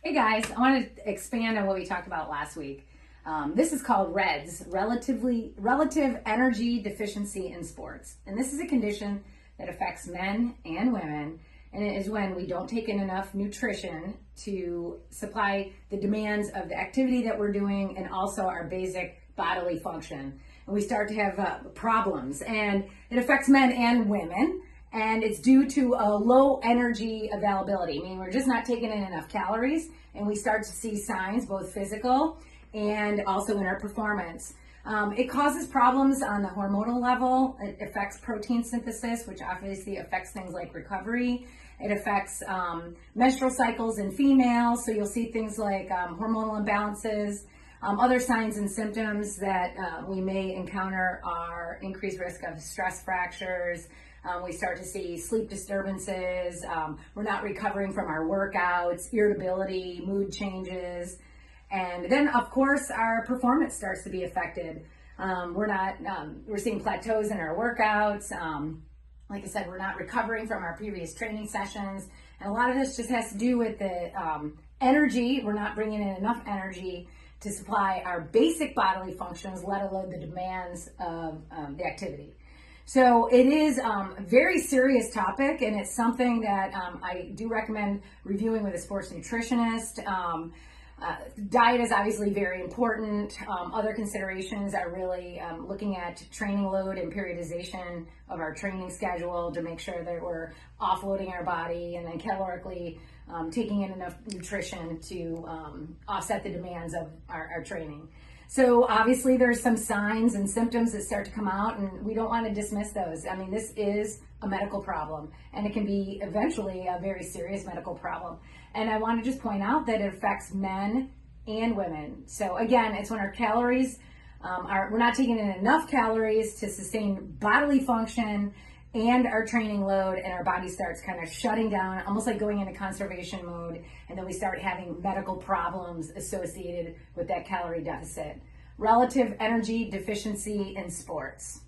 Hey guys, I want to expand on what we talked about last week. This is called REDS, Relative Energy Deficiency in Sports. And this is a condition that affects men and women. And it is when we don't take in enough nutrition to supply the demands of the activity that we're doing and also our basic bodily function. And we start to have problems. And it affects men and women. And it's due to a low energy availability, meaning we're just not taking in enough calories, and we start to see signs, both physical and also in our performance. It causes problems on the hormonal level. It affects protein synthesis, which obviously affects things like recovery. It affects menstrual cycles in females, so you'll see things like hormonal imbalances. Other signs and symptoms that we may encounter are increased risk of stress fractures. We start to see sleep disturbances. We're not recovering from our workouts, irritability, mood changes. And then, of course, our performance starts to be affected. We're seeing plateaus in our workouts. Like I said, we're not recovering from our previous training sessions. And a lot of this just has to do with the energy. We're not bringing in enough energy to supply our basic bodily functions, let alone the demands of the activity. So it is a very serious topic, and it's something that I do recommend reviewing with a sports nutritionist. Diet is obviously very important. Other considerations are really looking at training load and periodization of our training schedule to make sure that we're offloading our body and then calorically taking in enough nutrition to offset the demands of our training. So obviously there's some signs and symptoms that start to come out, and we don't want to dismiss those. I mean, this is a medical problem, and it can be eventually a very serious medical problem. And I want to just point out that it affects men and women. So again, it's when our calories we're not taking in enough calories to sustain bodily function and our training load, and our body starts kind of shutting down, almost like going into conservation mode, and then we start having medical problems associated with that calorie deficit. Relative energy deficiency in sports.